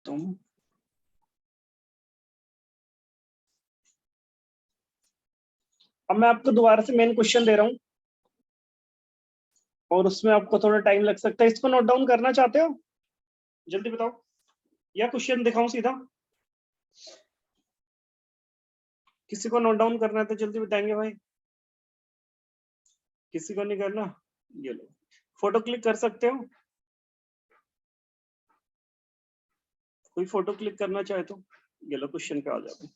तुम अब मैं आपको दोबारा से मेन क्वेश्चन दे रहा हूं और उसमें आपको थोड़ा टाइम लग सकता है। इसको नोट डाउन करना चाहते हो? जल्दी बताओ, या क्वेश्चन दिखाऊं सीधा? किसी को नोट डाउन करना है तो जल्दी बताएंगे भाई। किसी को नहीं करना? ये लो, फोटो क्लिक कर सकते हो? कोई फोटो क्लिक करना चाहे तो ये लो, क्वेश्चन पे आ जाते हैं।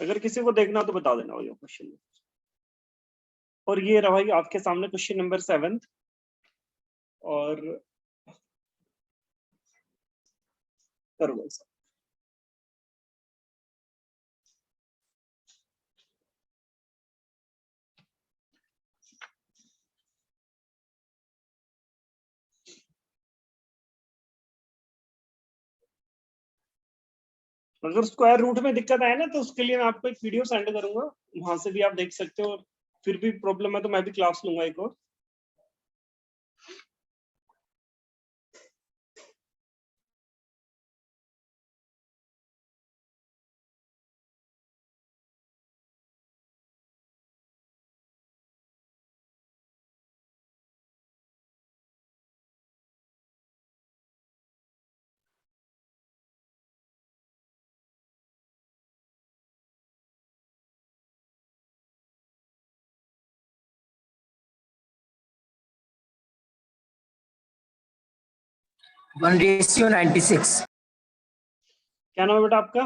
अगर किसी को देखना हो तो बता देना भाई क्वेश्चन। और ये रहा भाई आपके सामने क्वेश्चन नंबर 7। और करो भाई साहब। अगर स्क्वायर रूट में दिक्कत आए ना तो उसके लिए मैं आपको एक वीडियो सेंड करूंगा, वहां से भी आप देख सकते हो। और फिर भी प्रॉब्लम है तो मैं भी क्लास लूंगा एक और। One ratio 96। क्या नाम है बेटा आपका?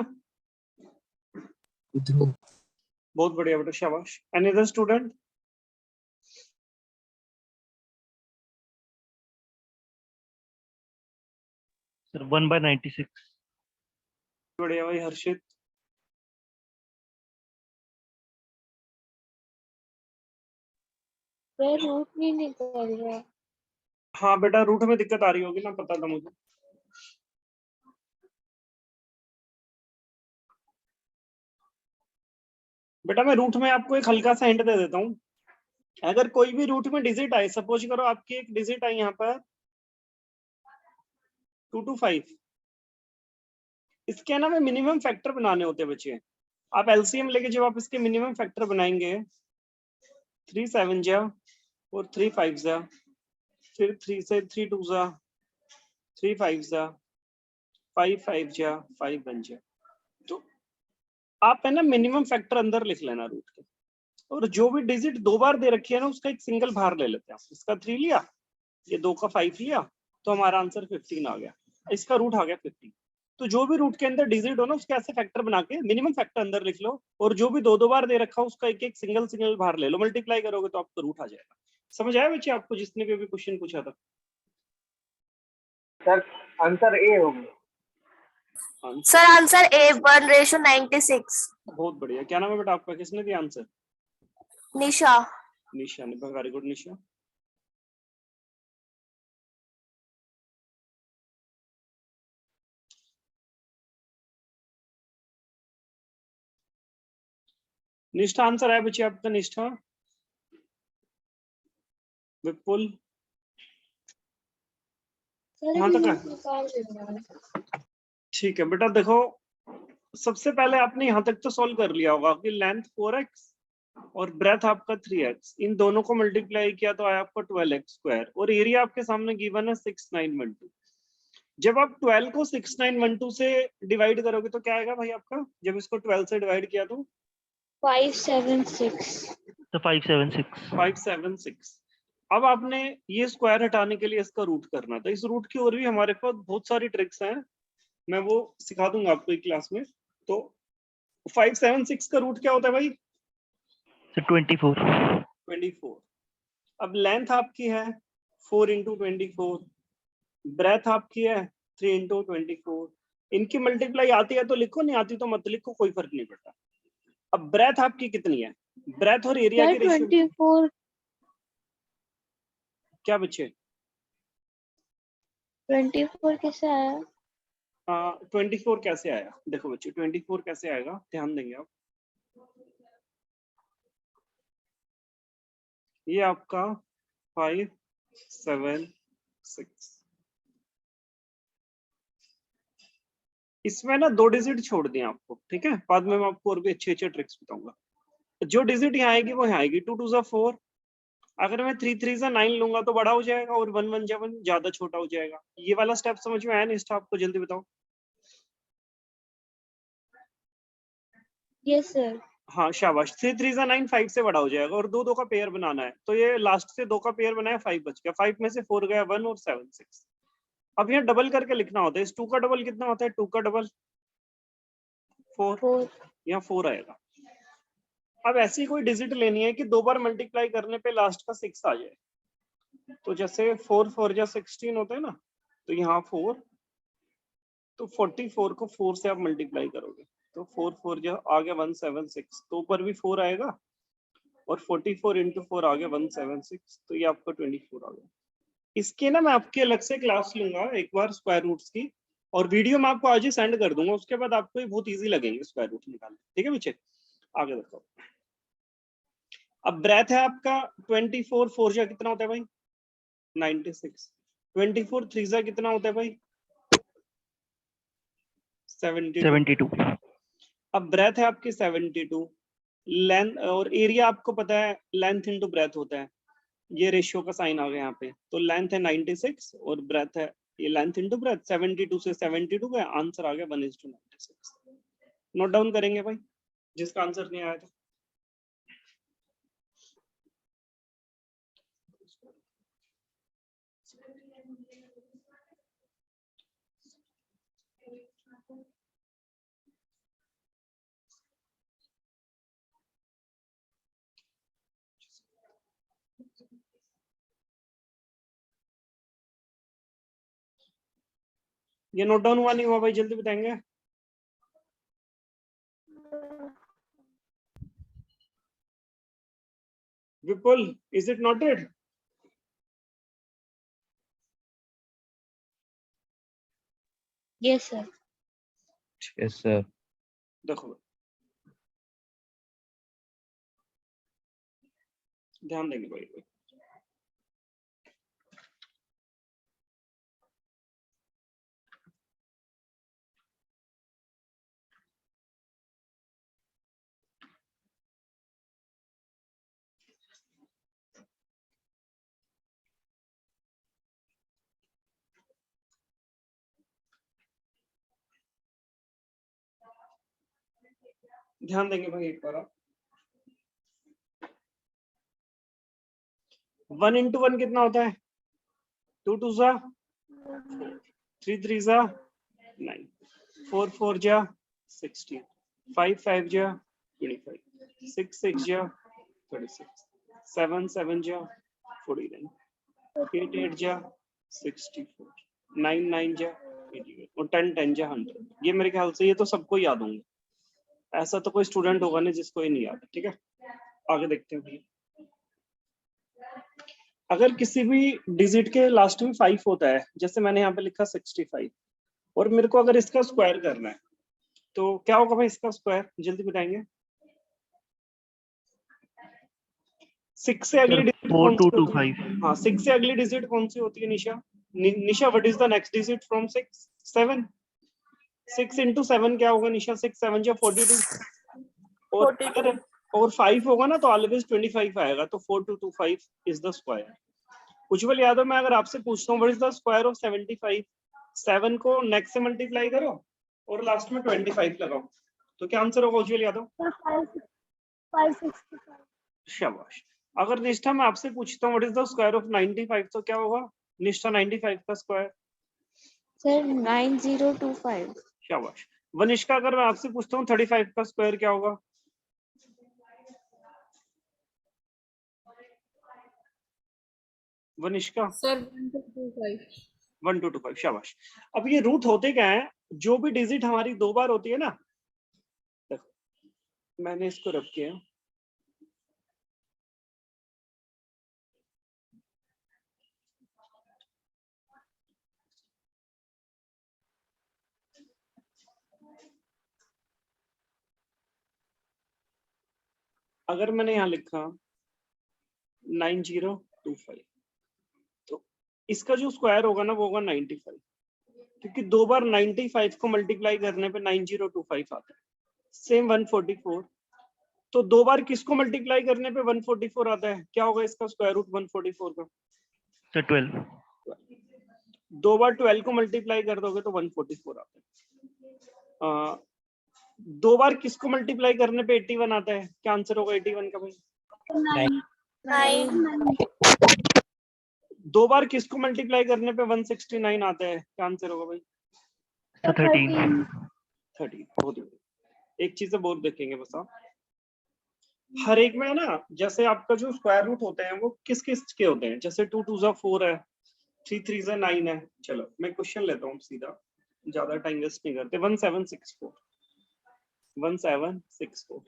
ध्रुव। बहुत बढ़िया बेटा, शाबाश। Any other student? सर 1/96। बढ़िया भाई हर्षित। रूट नहीं निकल रहा। हाँ बेटा, रूट में दिक्कत आ रही होगी ना, पता था मुझे। बेटा मैं रूट में आपको एक हल्का सा हिंट दे देता हूँ। अगर कोई भी रूट में डिजिट आए, सपोज करो आपकी एक डिजिट आई यहाँ पर 2 to 5, इसके ना में मिनिमम फैक्टर बनाने होते हैं बच्चे। आप एलसीएम लेके जब आप इसके मिनिमम फैक्टर बनाएंगे, 3 7 जा और 3 5 जा, फिर 3 से 3 2 जा, 3 5 जा, 5 5 जा, 5 1 जा। तो आप है ना मिनिमम फैक्टर अंदर लिख लेना रूट के, और जो भी डिजिट 2 बार दे रखी है ना उसका एक सिंगल बाहर ले लेते हैं। इसका 3 लिया, ये 2 का 5 लिया, तो हमारा आंसर 15 आ गया। इसका रूट आ गया 15। तो जो भी रूट के अंदर डिजिट हो ना उसके ऐसे फैक्टर बना के मिनिमम फैक्टर अंदर लिख लो, और जो भी 2 बार दे रखा हो उसका एक एक सिंगल बाहर ले लो। मल्टीप्लाई करोगे तो आपका रूट आ जाएगा। समझ आया बच्चे आपको, जिसने भी अभी क्वेश्चन पूछा था? सर आंसर ए होगा। Sir answer A 1/96। बहुत बढ़िया। क्या नाम है बेटा आपका? किसने दिया आंसर? निशा। निशा ने। वेरी गुड निशा। निष्ठा आंसर है बच्चे आपका? निष्ठा, विपुल, कहाँ तक है? ठीक है बेटा, देखो सबसे पहले आपने यहाँ तक तो सॉल्व कर लिया होगा कि लेंथ 4x और ब्रेथ आपका 3x, इन दोनों को मल्टीप्लाई किया तो आया आपका 12x स्क्वायर, और एरिया आपके सामने गिवन है 6912। जब आप 12 को 6912 से डिवाइड करोगे तो क्या आएगा भाई आपका? जब इसको 12 से डिवाइड किया तो 576। तो 576। 576। अब आपने ये स्क्वायर हटाने के लिए इसका रूट करना था। इस रूट की और भी हमारे पास बहुत सारी ट्रिक्स हैं, मैं वो सिखा दूंगा आपको एक क्लास में। तो 576 का रूट क्या होता है भाई? सर 24। 24। अब लेंथ आपकी है 4 इंटू 24, ब्रेथ आपकी है 3 इंटू 24। इनकी मल्टीप्लाई आती है तो लिखो, नहीं आती तो मत लिखो, कोई फर्क नहीं पड़ता। अब ब्रेथ आपकी कितनी है? ब्रेथ और एरिया की रेशियो 24। क्या बच्चे? 24 कैसे आया? 24 कैसे आया? देखो बच्चे 24 कैसे आएगा, ध्यान देंगे आप। ये आपका 5 7 6, इसमें ना 2 डिजिट छोड़ दिए आपको, ठीक है, बाद में मैं आपको और भी अच्छे अच्छे ट्रिक्स बताऊंगा। जो डिजिट यहाँ आएगी वो यहाँ आएगी, 2 2 4। अगर मैं 3 3 9 लूंगा तो बड़ा हो जाएगा और 1 1 1 ज्यादा छोटा हो जाएगा। ये वाला स्टेप समझ में आया निष्ठा आपको? जल्दी बताओ। Yes sir. हाँ शाबाश। 3 3 9 5 से बड़ा हो जाएगा और 2 2 का पेयर बनाना है, तो ये लास्ट से 2 का पेयर बनाया, 5 बच गया, 5 में से 4 गया 1 और 7 6। अब यहाँ डबल करके लिखना होता है। इस 2 का डबल कितना होता है? 2 का डबल 4, 4। यहाँ 4 आएगा। अब ऐसी कोई डिजिट लेनी है कि 2 बार मल्टीप्लाई करने पे लास्ट का 6 आ जाए। तो जैसे 4 4 जा 16 होता है ना, तो यहाँ 4, तो 44 को 4 से आप मल्टीप्लाई करोगे तो 4 4 जा आ गया 176, तो ऊपर भी 4 आएगा और 44 इंटू 4 आ गया 176, तो ये आपका 24 आ गया। इसके ना मैं आपकी अलग से क्लास लूंगा एक बार स्क्वायर रूट्स की, और वीडियो मैं आपको आज ही सेंड कर दूंगा, उसके बाद आपको ये बहुत इजी लगेंगे स्क्वायर रूट निकालने। ठीक है बच्चे, आगे देखो। अब ब्रेथ है आपका 24, 4 जा कितना होता है भाई? 96। 24 3 जा कितना होता है भाई? 72। 72। अब ब्रेथ है आपकी 72, लेंथ और एरिया आपको पता है लेंथ इनटू ब्रेथ होता है, ये रेशियो का साइन आ गया यहाँ पे, तो लेंथ है 96 और ब्रेथ है, ये लेंथ इनटू ब्रेथ, 72 से 72 गया, आंसर आ गया 1:96। नोट डाउन करेंगे भाई जिसका आंसर नहीं आया था। ये नोट डाउन हुआ नहीं हुआ भाई? जल्दी बताएंगे। Vipul, is it noted? Yes sir. Yes, sir. देखो ध्यान देंगे भाई। ध्यान देंगे भाई एक बार। 1 इंटू 1 कितना होता है? 2 2 जा 3 3 जा 9, 4 4 जा 16, 5 5 जा 25, 6 6 जा 36, 7 7 जा 49, 8 8 जा 64, 9 9 जा 88 और 10 10 जा 100। ये मेरे ख्याल से ये तो सबको याद होंगे, ऐसा तो कोई स्टूडेंट होगा नहीं जिसको ये नहीं याद। ठीक है, आगे देखते हैं भैया। अगर किसी भी डिजिट के लास्ट में 5 होता है, जैसे मैंने यहाँ पे लिखा 65, और मेरे को अगर इसका स्क्वायर करना है तो क्या होगा भाई इसका स्क्वायर? जल्दी बताएंगे। 6 से अगली डिजिट कौन सी होती है? 4225। हाँ 6 से अगली डिजिट कौन सी होती है Nisha? Nisha what is the next digit from 6? 7। 6 into 7 क्या होगा निशा? 6 7 जा 42, और 42। अगर और 5 होगा ना तो ऑलवेज 25 आएगा, तो 4225 इज द स्क्वायर। उज्जवल यादव, मैं अगर आपसे पूछता हूँ what is the square of 75, 7 को नेक्स्ट से मल्टीप्लाई करो और लास्ट में 25 लगाओ, तो क्या आंसर होगा उज्जवल यादव? 565। शाबाश। अगर निष्ठा मैं आपसे पूछता हूँ what is the square of 95, तो क्या होगा निष्ठा 95 का स्क्वायर? सर 9025। शाबाश। वनिष्का, अगर मैं आपसे पूछता हूँ 35 का स्क्वायर क्या होगा? वनिष्का? सर 1225। 1225। शाबाश। अब ये रूट होते क्या है? जो भी डिजिट हमारी 2 बार होती है ना, देखो मैंने इसको रख किया, अगर मैंने यहाँ लिखा 9025, तो इसका जो स्क्वायर होगा ना वो होगा 95। क्योंकि 2 बार 95 को मल्टीप्लाई करने पे 9025 आता है। सेम 144, तो 2 बार किसको मल्टीप्लाई करने पे 144 आता है? क्या होगा इसका स्क्वायर रूट 144 का? सर 12। 2 बार 12 को मल्टीप्लाई कर दोगे तो 144 आता है। 2 बार किसको मल्टीप्लाई करने पे 81 आता है? क्या आंसर होगा 81 का भाई? 2 बार किसको मल्टीप्लाई करने पे 169 आता है? क्या आंसर होगा भाई? सर 13। 30। बहुत बढ़िया। एक चीज और देखेंगे बस आप, हर एक में ना जैसे आपका जो स्क्वायर रूट होते हैं वो किस किस के होते हैं, जैसे 2 2 जा 4 है, 3 3 जा 9 है। चलो मैं क्वेश्चन लेता हूँ सीधा, ज्यादा टाइम वेस्ट नहीं करते। 1764 1764,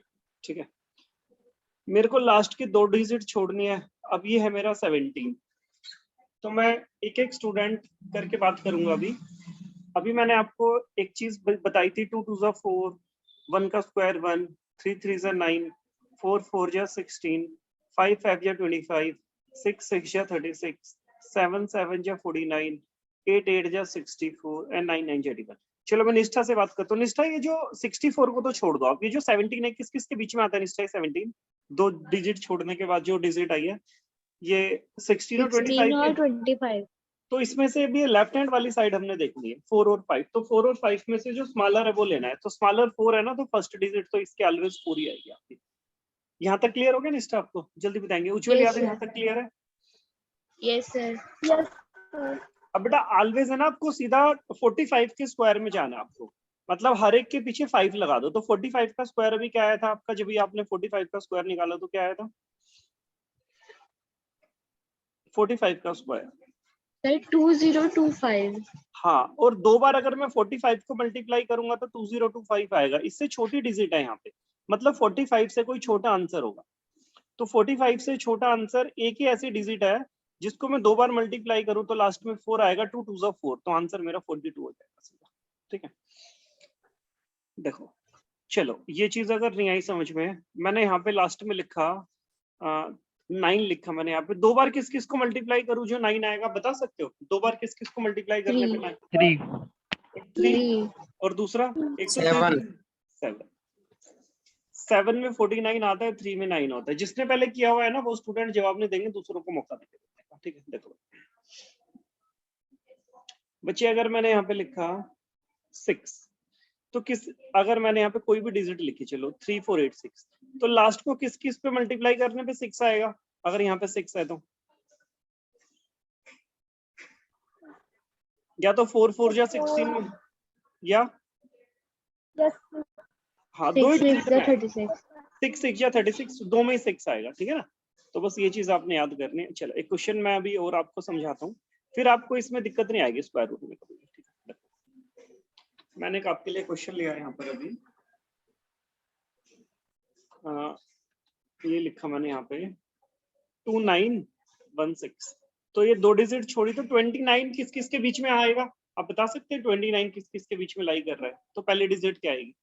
ठीक है। मेरे को लास्ट की 2 डिजिट छोड़नी है। अब ये है मेरा 17, तो मैं एक एक स्टूडेंट करके बात करूंगा। अभी मैंने आपको एक चीज बताई थी, 2 2 जा 4, 1 का स्क्वायर 1, 3 3 जा 9, 4 4 जा 16, 5 5 जा 25, 6 6 जा 36, 7 7 जा 49, 8 8 जा 64 एंड 9 9 जा 81। चलो मैं निष्ठा से बात करता हूँ। निष्ठा, ये जो 64 को तो छोड़ दो आप, ये जो 17 है किस किस के बीच में आता है निष्ठा? 17 2 डिजिट छोड़ने के बाद जो डिजिट आई है ये 16 और 16 और 25 25। तो इसमें से भी लेफ्ट हैंड वाली साइड हमने देखनी है, 4 और 5। तो 4 और 5 में से जो स्मॉलर है वो लेना है। तो स्मॉलर 4 है ना, तो फर्स्ट डिजिट तो इसके ऑलवेज 4 ही आएगी आपकी। यहाँ तक क्लियर हो गया निष्ठा? आपको जल्दी बताएंगे। उज्जवल Yes, यादव, sir. यहाँ तक क्लियर है? Yes, sir. अब बेटा ऑलवेज है ना, आपको सीधा 45 के स्क्वायर में जाना है आपको, मतलब हर एक के पीछे 5 लगा दो। तो 45 का स्क्वायर अभी क्या आया था आपका? जब भी आपने 45 का स्क्वायर निकाला तो क्या आया था? 45 का स्क्वायर Sir, 2025. हाँ, और 2 बार अगर मैं 45 को मल्टीप्लाई करूंगा तो 2025 आएगा। इससे छोटी डिजिट है यहाँ पे, मतलब 45 से कोई छोटा आंसर होगा। तो 45 से छोटा आंसर एक ही ऐसी डिजिट है जिसको मैं 2 बार मल्टीप्लाई करूं तो लास्ट में 4 आएगा। 2 2 जा 4, तो आंसर मेरा 42 हो जाएगा सीधा। ठीक है, देखो चलो ये चीज अगर नहीं आई समझ में, मैंने यहाँ पे लास्ट में लिखा 9 लिखा मैंने यहाँ पे। 2 बार किस किस को मल्टीप्लाई करूं जो 9 आएगा? बता सकते हो 2 बार किस किस को मल्टीप्लाई करने पे 9? 3। 3 और दूसरा एक तो 7 में 49 आता है, 3 में 9 होता है। जिसने पहले किया हुआ है ना वो स्टूडेंट जवाब नहीं देंगे, दूसरों को मौका देंगे। ठीक है, देखो बच्चे, अगर मैंने यहाँ पे लिखा 6 तो किस, अगर मैंने यहाँ पे कोई भी डिजिट लिखी, चलो 3 4 8 6, तो लास्ट को किस किस पे मल्टीप्लाई करने पे 6 आएगा? अगर यहाँ पे 6 है तो या तो 4 4 जा 16 में, या हाँ 2 ही 6 डिजिट 36. 6 6 या 36, 2 में ही 6 आएगा। ठीक है ना, तो बस ये चीज आपने याद करनी है। चलो एक क्वेश्चन मैं अभी और आपको समझाता हूँ, फिर आपको इसमें दिक्कत नहीं आएगी स्क्वायर रूट में कभी। ठीक है, मैंने एक आपके लिए क्वेश्चन लिया यहाँ पर अभी, ये लिखा मैंने यहाँ पे 2916। तो ये 2 डिजिट छोड़ी तो 29 किस किस के बीच में आएगा? आप बता सकते हैं 29 किस किस के बीच में लाई कर रहा है? तो पहले डिजिट क्या आएगी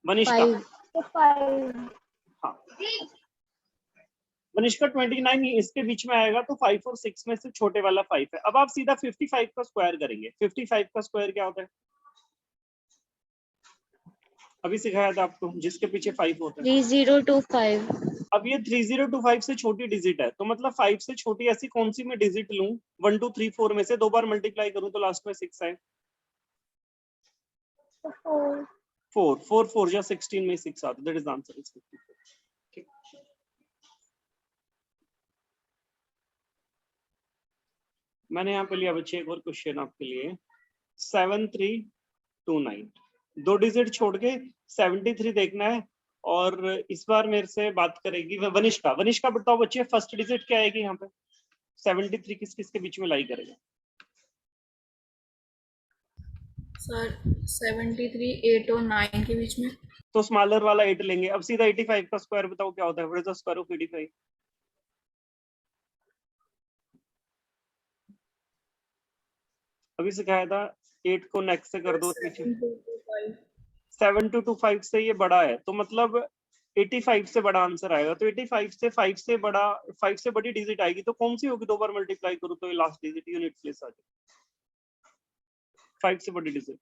मनीषा? 5. हाँ मनीषा 29 इसके बीच में आएगा, तो 5 और 6 में से छोटे वाला 5 है। अब आप सीधा 55 का स्क्वायर करेंगे। 55 का स्क्वायर क्या होता है? अभी सिखाया था आपको, जिसके पीछे 5 होता है। 3025. अब ये 3025 से छोटी डिजिट है, तो मतलब 5 से छोटी ऐसी कौन सी मैं डिजिट लूं 1 2 3 4 में से 2 बार मल्टीप्लाई करूं तो लास्ट में 6 आए? 4 4 4 या 16 में 6 आता है, दैट इज आंसर इज 54। ठीक, मैंने यहाँ पे लिया बच्चे एक और क्वेश्चन आपके लिए 7329। 2 डिजिट छोड़ के 73 देखना है, और इस बार मेरे से बात करेगी वनिष्का। वनिष्का बताओ बच्चे फर्स्ट डिजिट क्या आएगी यहाँ पे? 73 किस किस के बीच में लाई करेगा? सर 73 8 और 9 के बीच में। तो स्मॉलर वाला 8 लेंगे। अब सीधा 85 का स्क्वायर बताओ क्या होता है? What is the square of 85? अभी सिखाया था 8 को नेक्स्ट से कर दो, 7225 से ये बड़ा है, तो मतलब 85 से बड़ा आंसर आएगा। तो 85 से 5 से बड़ा, 5 से बड़ी डिजिट आएगी तो कौन सी होगी? 2 बार मल्टीप्लाई करो तो ये लास्ट डिजिट यूनिट प्लेस आ जाएगी। 5 से बड़ी डिजिट।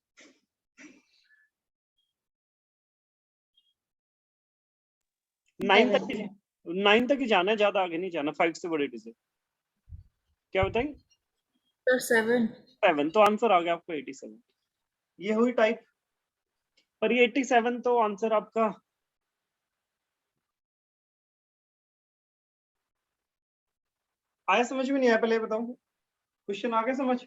9 तक ही 9 तक ही जाना है, ज्यादा आगे नहीं जाना। 5 से बड़ी डिजिट क्या बताएंगे? सर 7। 7। तो आंसर आ गया आपको 87। ये हुई टाइप, पर ये 87 तो आंसर आपका आया समझ में नहीं आया? पहले बताओ, क्वेश्चन आ गया समझ?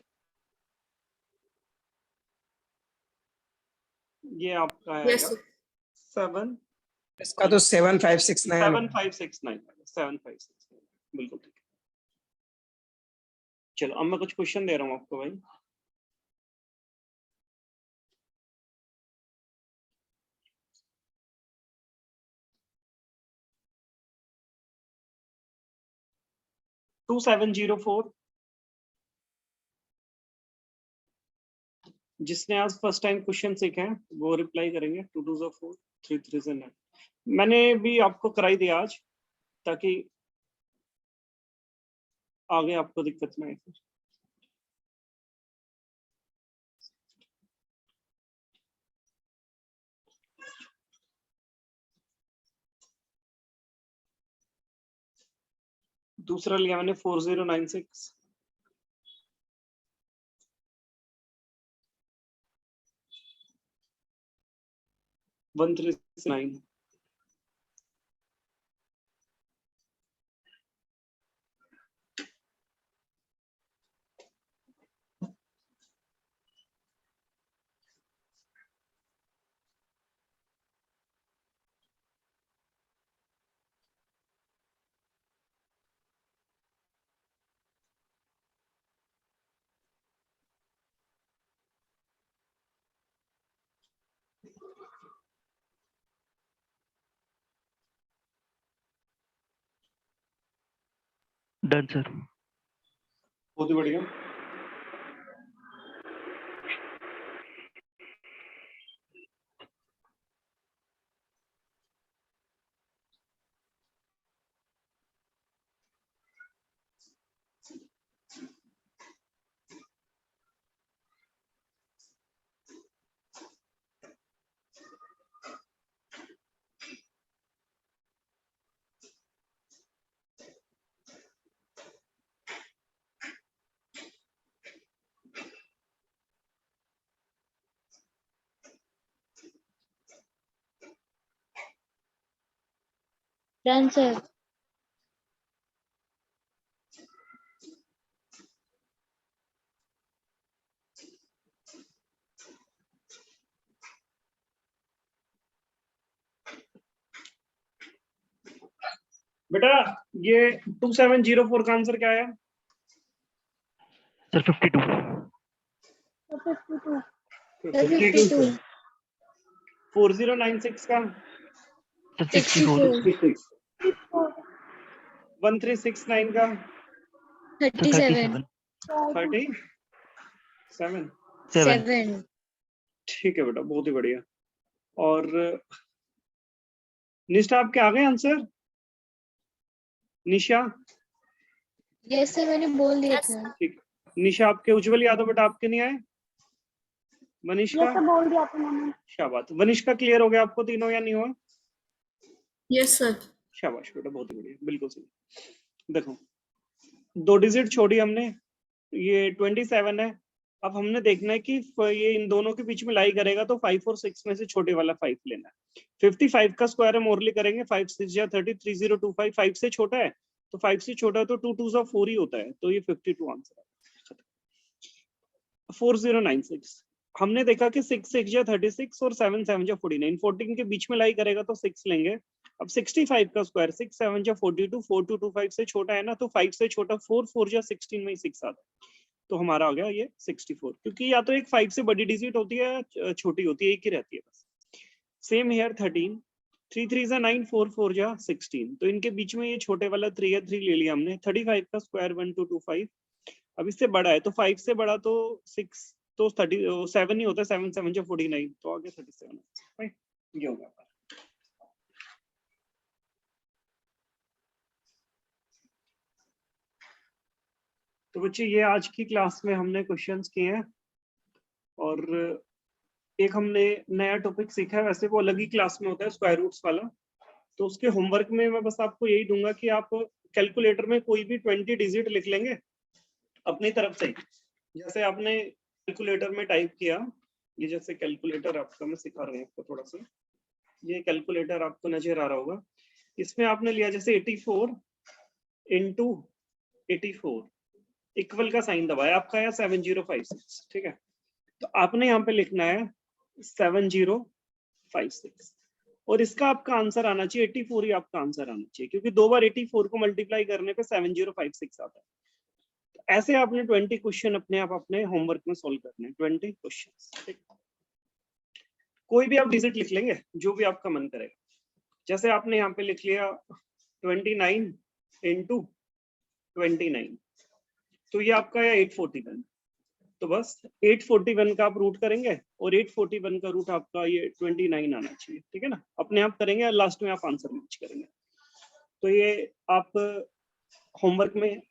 ये आपका है यस सर। 7 इसका तो 7569 7569 7569 बिल्कुल ठीक है। चलो अब मैं कुछ क्वेश्चन दे रहा हूँ आपको भाई। टू 704, जिसने आज फर्स्ट टाइम क्वेश्चन सीखे हैं वो रिप्लाई करेंगे। 2 2 4 3 3 9। मैंने भी आपको कराई दिया आज, ताकि आगे आपको दिक्कत ना आए। दूसरा लिया मैंने 4096, वन 369, डन सर। बहुत ही बढ़िया। Done, sir. बेटा ये 2704 का आंसर क्या है? सर 52। 52. 4096 का? सर 64। 64. 1369 का? सर 37. 37। 7. ठीक है बेटा, बहुत ही बढ़िया। और निष्ठा आपके आ गए आंसर? निशा? Yes, sir. मैंने बोल दिया था. ठीक। निशा आपके? उज्जवल यादव बेटा आपके नहीं आए? वनिष्का? बोल दिया था मैंने. शाबाश। वनिष्का क्लियर हो गया आपको तीनों या नहीं हुआ? Yes sir. शाबाश बेटा, बहुत ही बढ़िया, बिल्कुल सही। देखो 2 डिजिट छोड़ी हमने, ये 27 है। अब हमने देखना है कि ये इन दोनों के बीच में लाई करेगा तो 5 और 6 में से छोटे वाला 5 लेना है। 55 का स्क्वायर हम ओरली करेंगे। 5 6 या 30, 3025। 5 से छोटा है तो 5 से छोटा है तो 2 2 4 ही होता है, तो ये 52 आंसर है। 4096 हमने देखा कि 6 6 या 36 और 7 7 या 49। 14 के बीच में लाई करेगा तो 6 लेंगे। अब 65 का स्क्वायर 6 7 या 42, 4225 से छोटा है ना, तो 5 से छोटा 4 4 या 16 में ही 6 आता है, तो हमारा आ गया ये 64। क्योंकि या तो एक 5 से बड़ी डिजिट होती है या छोटी होती है, एक ही रहती है बस। सेम हियर 13, 3 3 जा 9, 4 4 जा 16, तो इनके बीच में ये छोटे वाला 3 या 3 ले लिया हमने। 35 का स्क्वायर 1225। अब इससे बड़ा है तो 5 से बड़ा तो 6 तो 37 ही होता है। 7 7 जा 49, तो आ गया 37। ये होगा। तो बच्चे ये आज की क्लास में हमने क्वेश्चंस किए हैं। और एक हमने नया टॉपिक सीखा है, वैसे वो अलग ही क्लास में होता है, स्क्वायर रूट्स वाला। तो उसके होमवर्क में मैं बस आपको यही दूंगा कि आप कैलकुलेटर में कोई भी 20 डिजिट लिख लेंगे अपनी तरफ से। जैसे आपने कैलकुलेटर में टाइप किया, ये जैसे कैलकुलेटर आपका मैं सिखा रहा हूँ आपको थोड़ा सा, ये कैलकुलेटर आपको नजर आ रहा होगा। इसमें आपने लिया जैसे 84 इंटू 84 इक्वल का साइन दबाया, आपका आया 7056, ठीक है। तो आपने यहाँ पे लिखना है 7056 और इसका आपका आंसर आना चाहिए 84 ही आपका आंसर आना चाहिए, क्योंकि 2 बार 84 को मल्टीप्लाई करने पे 7056 आता है। तो ऐसे आपने 20 क्वेश्चन अपने आप अपने होमवर्क में सोल्व करने हैं, 20 क्वेश्चन, ठीक। कोई भी आप डिजिट लिख लेंगे जो भी आपका मन करेगा। जैसे आपने यहाँ पे लिख लिया 29 इंटू 29, तो ये आपका है 841। तो बस 841 का आप रूट करेंगे और 841 का रूट आपका ये 29 आना चाहिए, ठीक है ना। अपने आप करेंगे और लास्ट में आप आंसर मैच करेंगे। तो ये आप होमवर्क में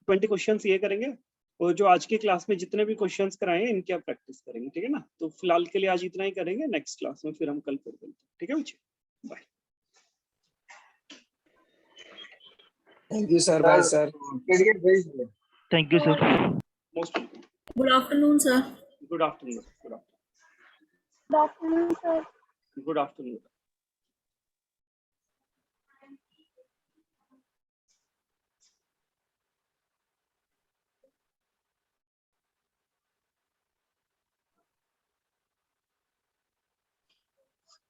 20 क्वेश्चंस ये करेंगे और जो आज की क्लास में जितने भी क्वेश्चंस कराए हैं इनकी आप प्रैक्टिस करेंगे, ठीक है ना। तो फिलहाल के लिए आज इतना ही करेंगे, नेक्स्ट क्लास में फिर हम कल फिर मिलते हैं, ठीक है बच्चे, bye. Thank you, sir. Bye, sir. Thank you, sir. Most good afternoon sir. Good afternoon, good Good afternoon, sir. Afternoon, good afternoon.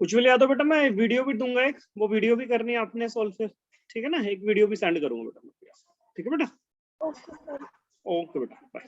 Ujjwal Yadav बेटा, मैं वीडियो भी दूंगा एक, वो वीडियो भी करनी है आपने सॉल्व फिर, ठीक है ना। एक वीडियो भी सेंड करूंगा बेटा, ठीक है बेटा। Okay, sir. ओके बेटा, बाय।